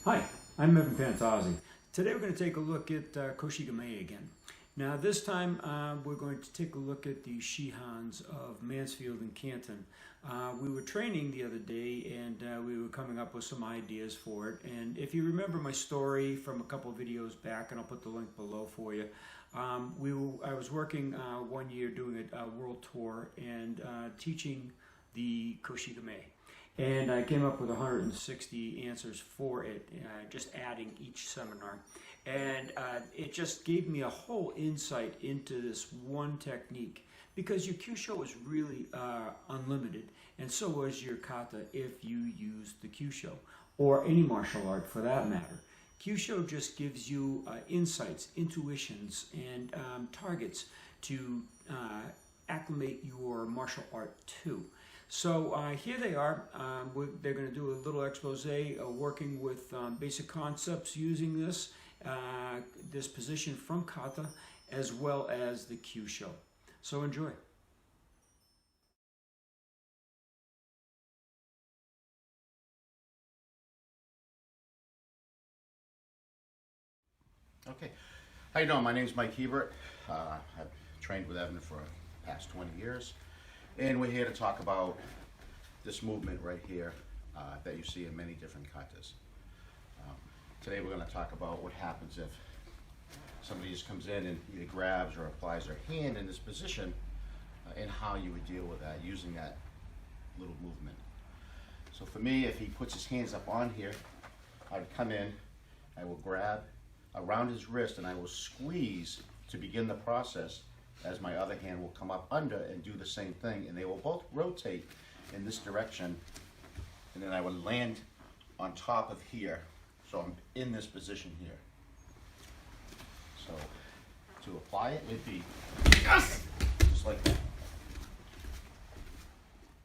Hi, I'm Evan Pantazi. Today we're going to take a look at Koshi Gamae again. Now this time we're going to take a look at the Shihans of Mansfield and Canton. We were training the other day and we were coming up with some ideas for it. And if you remember my story from a couple of videos back, and I'll put the link below for you, I was working 1 year doing a world tour and teaching the Koshi Gamae. And I came up with 160 answers for it, just adding each seminar. And it just gave me a whole insight into this one technique, because your Kyusho is really unlimited, and so is your kata if you use the Kyusho, or any martial art for that matter. Kyusho just gives you insights, intuitions, and targets to acclimate your martial art to. So here they are. They're going to do a little expose working with basic concepts using this position from kata as well as the Kyusho. So enjoy. Okay, how you doing? My name is Mike Hebert. I've trained with Evan for the past 20 years. And we're here to talk about this movement right here that you see in many different katas. Today we're going to talk about what happens if somebody just comes in and either grabs or applies their hand in this position and how you would deal with that using that little movement. So for me, if he puts his hands up on here, I would come in, I will grab around his wrist and I will squeeze to begin the process, as my other hand will come up under and do the same thing, and they will both rotate in this direction, and then I would land on top of here, so I'm in this position here. So to apply it would be just like that.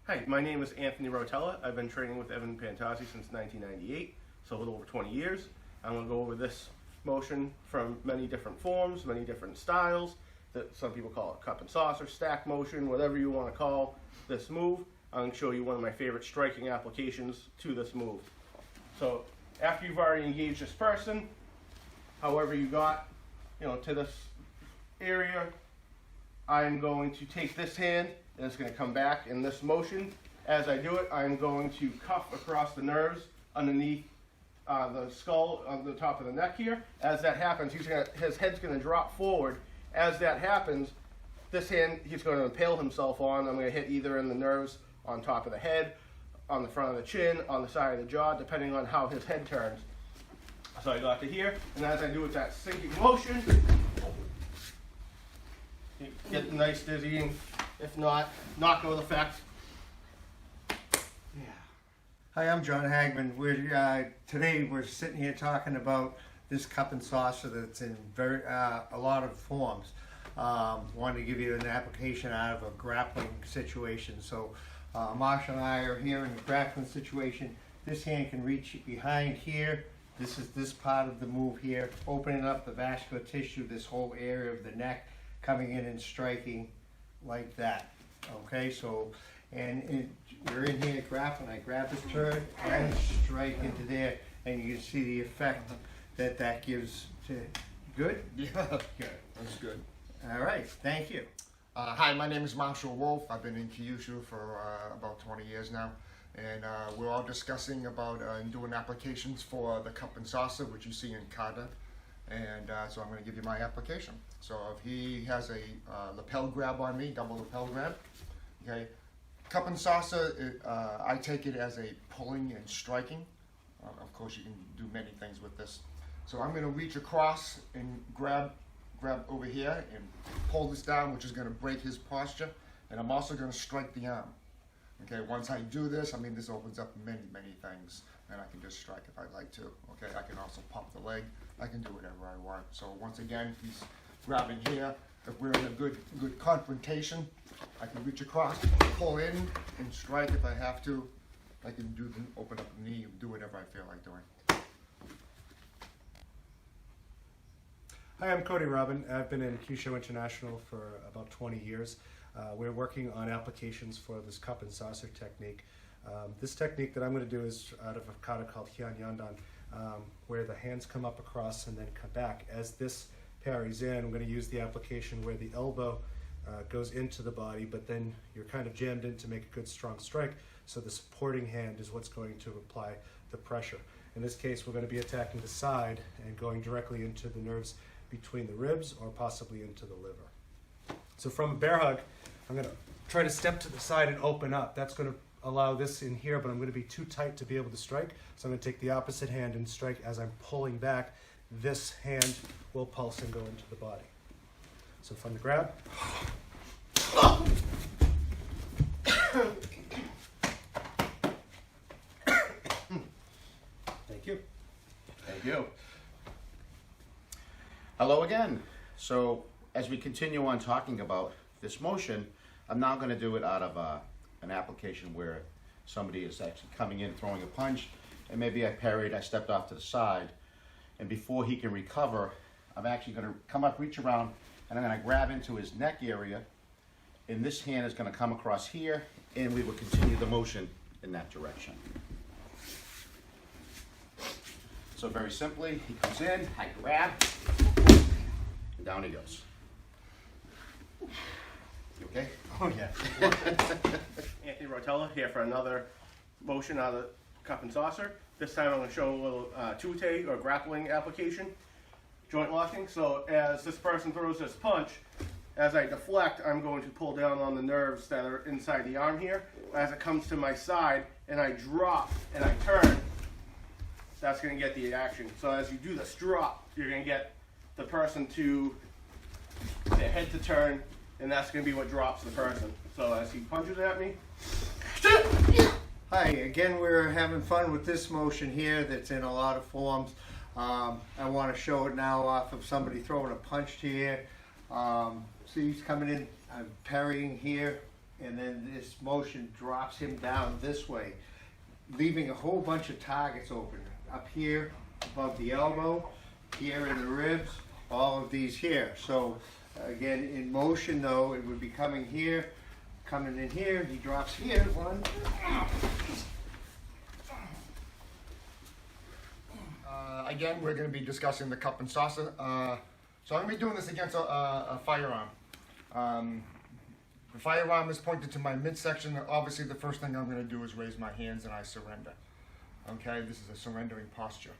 Hi, my name is Anthony Rotella. I've been training with Evan Pantazi since 1998, so a little over 20 years. I'm going to go over this motion from many different forms, many different styles. That some people call it cup and saucer, stack motion, whatever you want to call this move. I'm going to show you one of my favorite striking applications to this move. So after you've already engaged this person, however you got, to this area, I'm going to take this hand and it's going to come back in this motion. As I do it, I'm going to cuff across the nerves underneath the skull on the top of the neck here. As that happens, his head's going to drop forward. As that happens, this hand he's going to impale himself on. I'm going to hit either in the nerves on top of the head, on the front of the chin, on the side of the jaw, depending on how his head turns. So I got to here, and as I do with that sinking motion, you get the nice dizzying, if not, knockout effect. Yeah. Hi, I'm John Hagman. Today we're sitting here talking about this cup and saucer that's in a lot of forms. Wanted to give you an application out of a grappling situation. So Marshall and I are here in a grappling situation. This hand can reach behind here. This is this part of the move here, opening up the vascular tissue, this whole area of the neck, coming in and striking like that. Okay, so we're in here grappling. I grab this turn and strike into there, and you can see the effect that gives to. Good? Yeah, Good. that's good. All right, thank you. Hi, my name is Marshall Wolf. I've been in Kyusho for about 20 years now, and we're all discussing about doing applications for the cup and saucer, which you see in kata, and so I'm going to give you my application. So if he has a lapel grab on me, double lapel grab, okay. Cup and saucer, I take it as a pulling and striking. Of course, you can do many things with this. So I'm going to reach across and grab over here and pull this down, which is going to break his posture. And I'm also going to strike the arm. Okay, once I do this, I mean, this opens up many, many things, and I can just strike if I'd like to. Okay, I can also pump the leg. I can do whatever I want. So once again, he's grabbing here. If we're in a good confrontation, I can reach across, pull in, and strike if I have to. I can open up the knee, do whatever I feel like doing. Hi, I'm Cody Robin. I've been in Kyusho International for about 20 years. We're working on applications for this cup and saucer technique. This technique that I'm going to do is out of a kata called Hyan Yandan, where the hands come up across and then come back. As this parries in, I'm going to use the application where the elbow goes into the body, but then you're kind of jammed in to make a good strong strike, so the supporting hand is what's going to apply the pressure. In this case, we're going to be attacking the side and going directly into the nerves between the ribs or possibly into the liver. So from a bear hug, I'm going to try to step to the side and open up. That's going to allow this in here, but I'm going to be too tight to be able to strike. So I'm going to take the opposite hand and strike as I'm pulling back. This hand will pulse and go into the body. So from the grab. Thank you. Thank you. Hello again. So as we continue on talking about this motion, I'm now going to do it out of an application where somebody is actually coming in, throwing a punch, and maybe I parried, I stepped off to the side, and before he can recover, I'm actually going to come up, reach around, and I'm going to grab into his neck area, and this hand is going to come across here, and we will continue the motion in that direction. So very simply, he comes in, I grab, and down he goes. You okay? Oh yeah. Anthony Rotella here for another motion out of cup and saucer. This time I'm going to show a little tute or grappling application, joint locking. So as this person throws this punch, as I deflect, I'm going to pull down on the nerves that are inside the arm here. As it comes to my side and I drop and I turn, that's going to get the action. So as you do this drop, you're going to get the person to their head to turn, and that's going to be what drops the person. So as he punches at me. Hi, again, we're having fun with this motion here that's in a lot of forms. I want to show it now off of somebody throwing a punch to you. See, he's coming in, I'm parrying here, and then this motion drops him down this way, leaving a whole bunch of targets open. Up here, above the elbow, here in the ribs, all of these here. So again, in motion though, it would be coming here, coming in here, he drops here, one. Again, we're going to be discussing the cup and saucer. So I'm going to be doing this against a firearm. The firearm is pointed to my midsection. Obviously, the first thing I'm going to do is raise my hands and I surrender. Okay, this is a surrendering posture.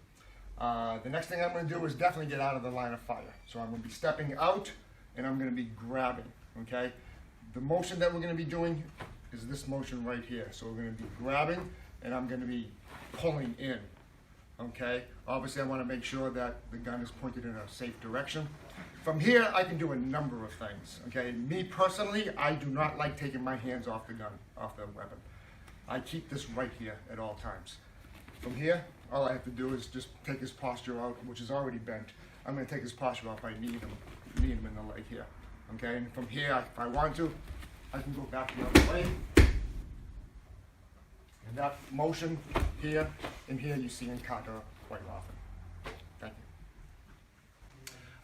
The next thing I'm going to do is definitely get out of the line of fire. So I'm going to be stepping out and I'm going to be grabbing. Okay, the motion that we're going to be doing is this motion right here. So we're going to be grabbing and I'm going to be pulling in. Okay, obviously I want to make sure that the gun is pointed in a safe direction. From here, I can do a number of things. Okay, me personally, I do not like taking my hands off the gun, off the weapon. I keep this right here at all times. From here, all I have to do is just take his posture out, which is already bent. I'm going to take his posture out by kneeing him in the leg here. Okay, and from here, if I want to, I can go back the other way. And that motion here and here you see in kata quite often. Thank you.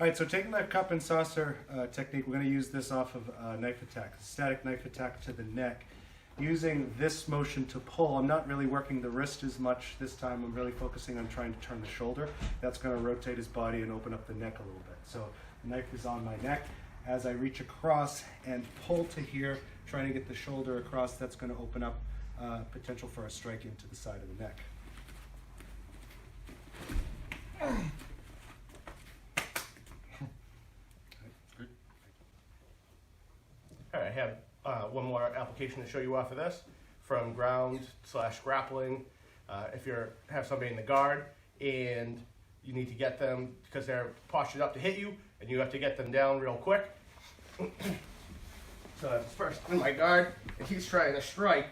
All right, so taking that cup and saucer technique, we're going to use this off of knife attack, static knife attack to the neck. Using this motion to pull, I'm not really working the wrist as much this time. I'm really focusing on trying to turn the shoulder. That's going to rotate his body and open up the neck a little bit. So the knife is on my neck. As I reach across and pull to here, trying to get the shoulder across, that's going to open up potential for a strike into the side of the neck. All right, I have one more application to show you off of this, from ground / grappling. If you have somebody in the guard and you need to get them because they're postured up to hit you, and you have to get them down real quick. So that's first in my guard, and he's trying to strike.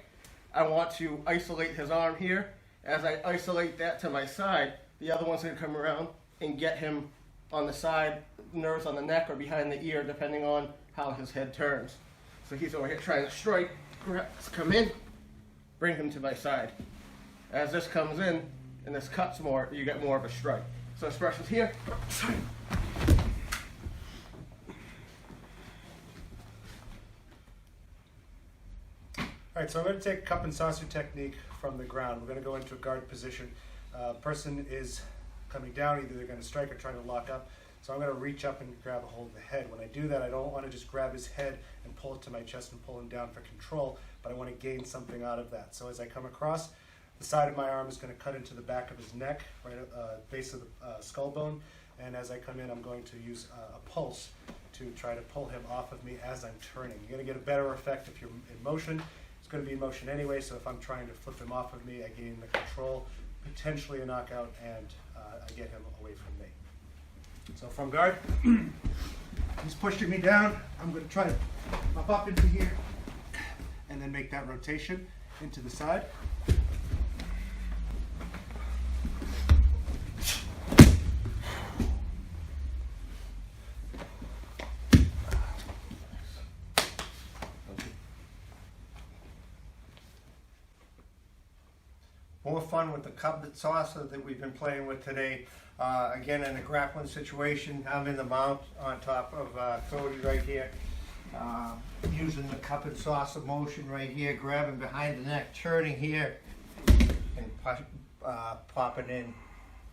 I want to isolate his arm here. As I isolate that to my side, the other one's going to come around and get him on the side, nerves on the neck or behind the ear, depending on how his head turns. So he's over here trying to strike, come in, bring him to my side. As this comes in and this cuts more, you get more of a strike. So expressions here. All right, so I'm going to take cup and saucer technique from the ground. We're going to go into a guard position. Person is coming down, either they're going to strike or trying to lock up. So I'm going to reach up and grab a hold of the head. When I do that, I don't want to just grab his head and pull it to my chest and pull him down for control, but I want to gain something out of that. So as I come across, the side of my arm is going to cut into the back of his neck, right at base of the skull bone. And as I come in, I'm going to use a pulse to try to pull him off of me as I'm turning. You're going to get a better effect if you're in motion. It's going to be in motion anyway, so if I'm trying to flip him off of me, I gain the control, potentially a knockout, and I get him away from me. So from guard, he's pushing me down. I'm going to try to pop up into here and then make that rotation into the side. More fun with the cup and saucer that we've been playing with today. Again, in a grappling situation, I'm in the mount on top of Cody right here. Using the cup and saucer motion right here, grabbing behind the neck, turning here, and popping in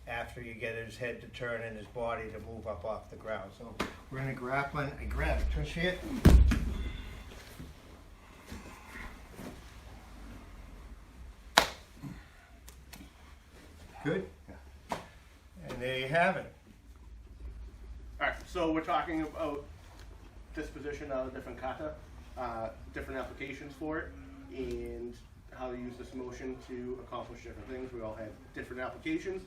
after you get his head to turn and his body to move up off the ground. So we're in a grappling. I grab it, touch here. Good. And there you have it. Alright, so we're talking about disposition of different kata, different applications for it, and how to use this motion to accomplish different things. We all have different applications.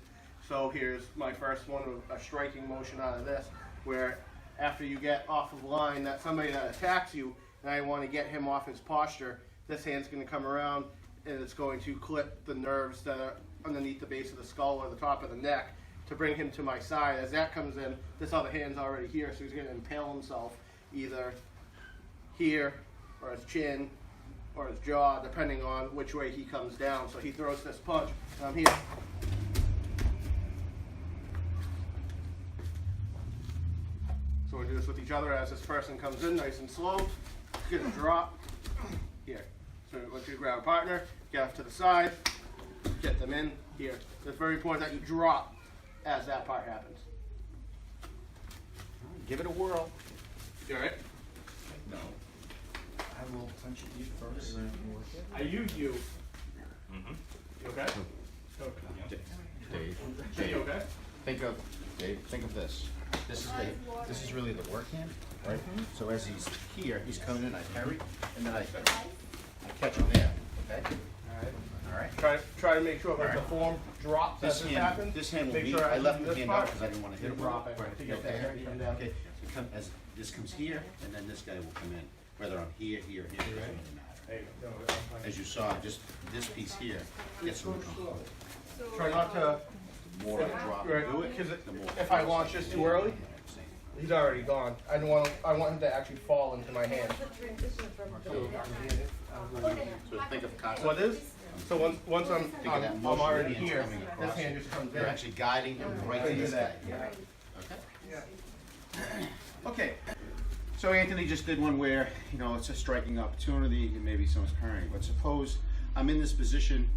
So here's my first one, a striking motion out of this, where after you get off of line, that somebody that attacks you, and I want to get him off his posture, this hand's going to come around and it's going to clip the nerves that are underneath the base of the skull or the top of the neck to bring him to my side. As that comes in, this other hand's already here, so he's going to impale himself either here or his chin or his jaw, depending on which way he comes down. So he throws this punch, and I'm here. So we do this with each other as this person comes in nice and slow. Get a drop here. So once you grab a partner, get off to the side, get them in here. It's very important that you drop as that part happens. Give it a whirl. You alright? No. I will punch you first. I use you. You okay? Dave, You okay? think of this. This is really the work hand, right? So as he's here, he's coming in, I parry, and then I catch him there, okay? All right. Try to make sure that the form drops as it happens. This hand will Make be, sure I left do the this hand part, out because I didn't want to hit him. drop it Right, to get that okay. hand come down. Okay, so as this comes here, and then this guy will come in, whether I'm here, it doesn't really matter. There you go. As you saw, just this piece here gets him control. Try not to, The more I drop and do it, because the more. if I launch this too early, he's already gone. I want him to actually fall into my hand. So think of kata. What is? So once I'm Think of that I'm motion already hands here, coming this across. hand just comes in. You're actually guiding him right to Do this guy. that. Okay. Okay. So Anthony just did one where, it's a striking opportunity and maybe someone's parrying. But suppose I'm in this position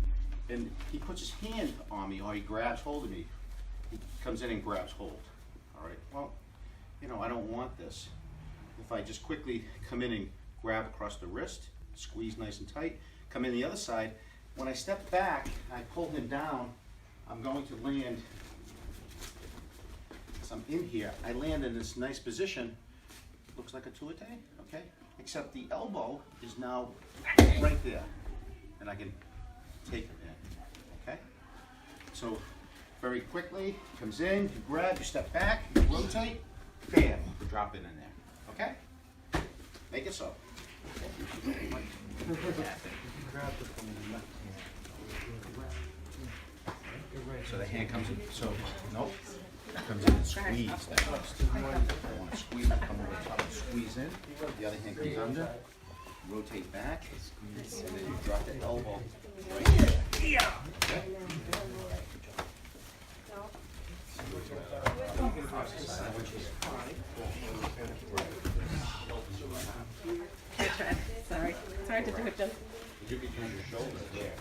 and he puts his hand on me or he grabs hold of me. He comes in and grabs hold. All right. Well, I don't want this. If I just quickly come in and grab across the wrist, squeeze nice and tight, come in the other side, when I step back, I pull him down, I'm going to land, as I'm in here, I land in this nice position, looks like a tuite, okay? Except the elbow is now right there, and I can take him in, okay? So, very quickly, comes in, you grab, you step back, you rotate, bam, drop it in there, okay? Make it so. So the hand comes in, so, nope, comes in and squeeze that wrist. I want to squeeze it, come over the top and squeeze in, the other hand comes under, rotate back, and then you drop the elbow right here. Okay? Sorry. It's hard to do it just. You can turn your shoulder there.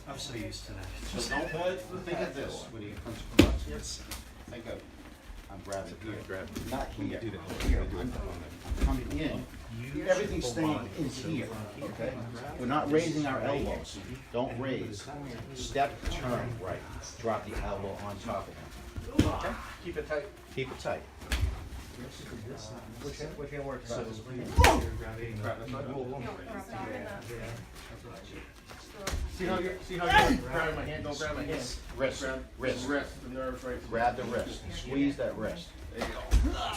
I'm so used to that. So don't think of this when he comes across here. Think of, I'm grabbing here. Not here. Here. I'm coming in. Everything's staying in here, okay? We're not raising our elbows. Don't raise. Step, turn, right. Drop the elbow on top of him. Okay? Keep it tight. Keep it tight. Which hand works better? See how you're grabbing my hand? Don't grab my hand. Wrist, wrist. The nerves right. Grab the wrist. Squeeze that wrist. There you go.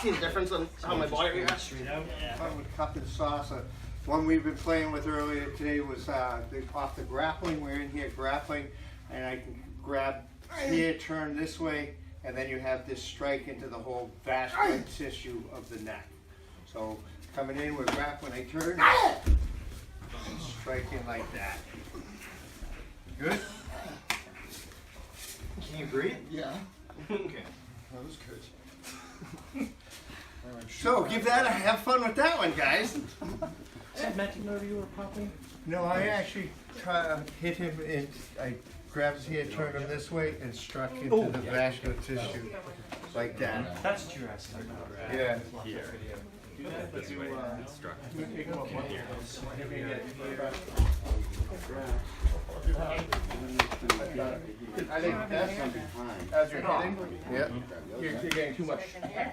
See the difference on how my body reacts? Straight out. Fun with cup and saucer. One we've been playing with earlier today was off the grappling. We're in here grappling, and I can grab here, turn this way, and then you have this strike into the whole vascular tissue of the neck. So coming in, we're grappling, I turn, and striking like that. Good? Can you breathe? Yeah. Okay. That was good. So give that have fun with that one, guys. Is that meant to know you were popping? No, I actually hit him and I grabbed his hand, turned him this way, and struck into the vascular tissue like that. That's what you're asking about, right? Yeah. Do that, but do I think that's from behind. as you're hitting, Yeah. you're getting too much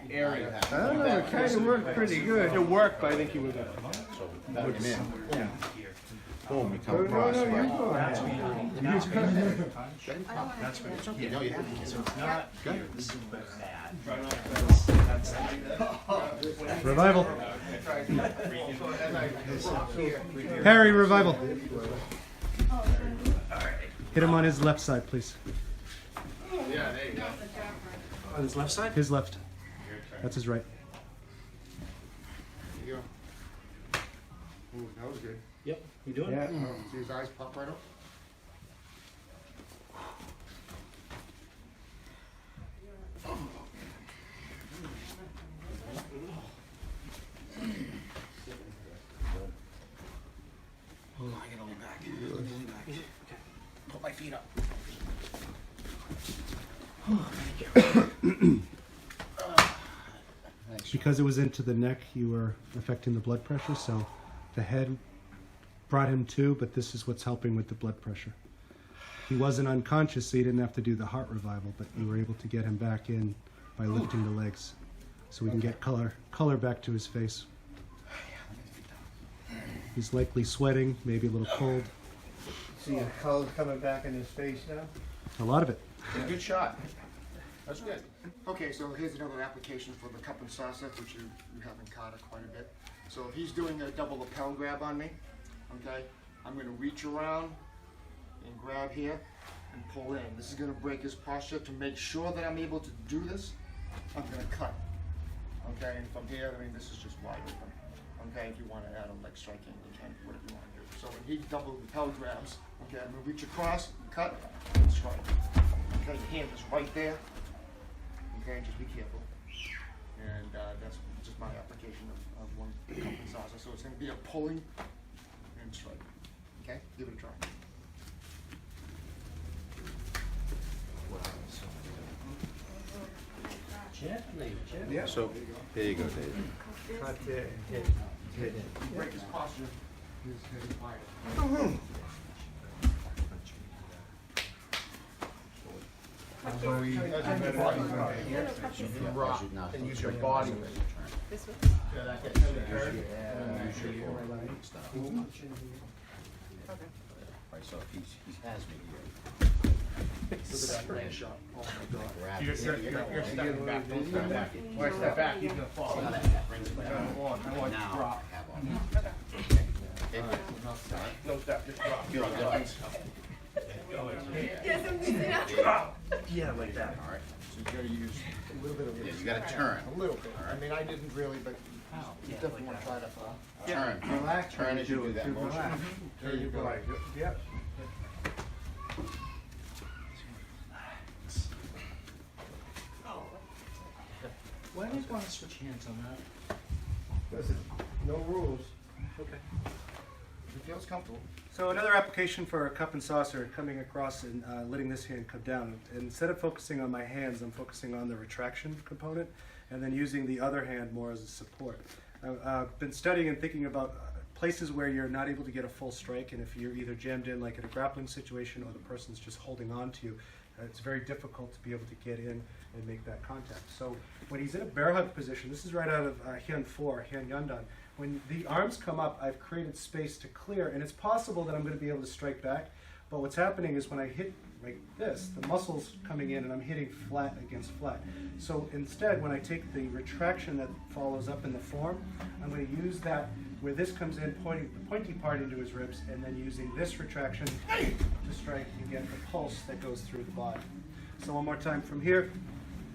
area. I don't know, it kind of worked pretty good. It worked, but I think you would. So, put him in. Boom, you Oh, come no, across. no, you're right? going. That's what you're That's what it's Okay, no, you have to. So it's not here. This is bad. Revival. Harry, revival. Hit him on his left side, please. Yeah, there you go. On his left side? His left. That's his right. There you go. Ooh, that was good. Yep. You doing Yeah. it? See his eyes pop right up? Oh, I gotta lean back. Lean back. Put my feet up. Because it was into the neck, you were affecting the blood pressure, so the head brought him to, but this is what's helping with the blood pressure. He wasn't unconscious, so you didn't have to do the heart revival, but you were able to get him back in by lifting the legs. So we can get color back to his face. He's likely sweating, maybe a little cold. See the color coming back in his face now? A lot of it. Good shot. That's good. Okay, so here's another application for the cup and saucer, which you have in Carter quite a bit. So if he's doing a double lapel grab on me, okay, I'm going to reach around and grab here and pull in. This is going to break his posture. To make sure that I'm able to do this, I'm going to cut. Okay, and from here, I mean, this is just wide open. Okay, if you want to add a leg strike in, you can, whatever you want to do. So when he double lapel grabs, okay, I'm going to reach across, cut, and strike. Okay, your hand is right there. Okay, just be careful. And that's just my application of one cup and saucer. So it's going to be a pulling and strike. Okay, give it a try. Gently, gently. Yeah. So, there you go, David. Cut there and hit it. Break his posture. His head is higher. Rock and use your body. This way? Yeah, that gets kind of curved. Right, so if he has me here. Grab You're it. stepping back, don't step back. When I step back, he's gonna fall. Brings it I back. want to Now, drop. have on. Okay. No step, just drop. Feel the difference? Yes, I'm using that. Yeah, like that. All right. So you gotta use a little bit of. Yeah, you gotta turn. A little bit. I mean, I didn't really, but you definitely wanna try that. Turn. Relax. Turn as you do that Too motion. relaxed. There you go. Yep. Why do you want to switch hands on that? Listen, no rules. Okay. If it feels comfortable. So another application for a cup and saucer, coming across and letting this hand come down. And instead of focusing on my hands, I'm focusing on the retraction component, and then using the other hand more as a support. I've been studying and thinking about places where you're not able to get a full strike, and if you're either jammed in like in a grappling situation or the person's just holding on to you, it's very difficult to be able to get in and make that contact. So when he's in a bear hug position, this is right out of Hyun 4, Hyun Yandan. When the arms come up, I've created space to clear, and it's possible that I'm going to be able to strike back, but what's happening is when I hit like this, the muscle's coming in and I'm hitting flat against flat. So instead, when I take the retraction that follows up in the form, I'm going to use that where this comes in, pointing the pointy part into his ribs, and then using this retraction to strike and get the pulse that goes through the body. So one more time from here.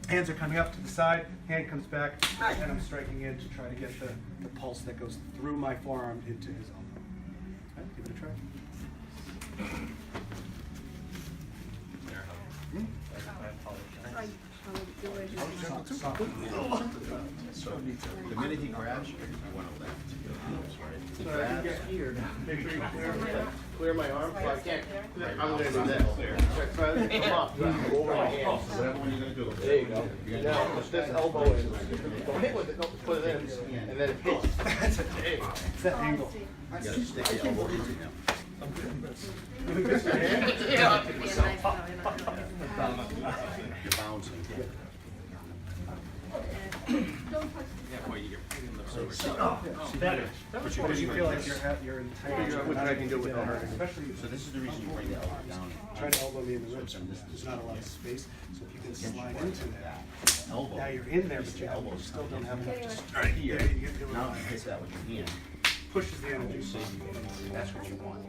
Hands are coming up to the side, hand comes back, and I'm striking in to try to get the pulse that goes through my forearm into his elbow. All right, give it a try. So the minute he grabs you, you want to lift. Right? He grabs. Make sure you clear my arm, so I can't. Right, I'm gonna do now, this. Try to come up, over my hands. Whatever one you're gonna do. There you go. Now, push this elbow in. Don't hit with it, don't put it in, and then it hits. That's a day. It's that angle. You gotta stick the elbow into him. Yeah. You're bouncing. Better. But you feel like you're in tight. Which I can do with that. Especially So this is the reason you bring the elbow down. trying to elbow me in the ribs. There's not a lot of space, so if you can slide into that. Elbow. Now you're in there, but you Elbows still don't have enough to right here. You get Now you hit that with your hand. pushes the energy. See, that's what you want.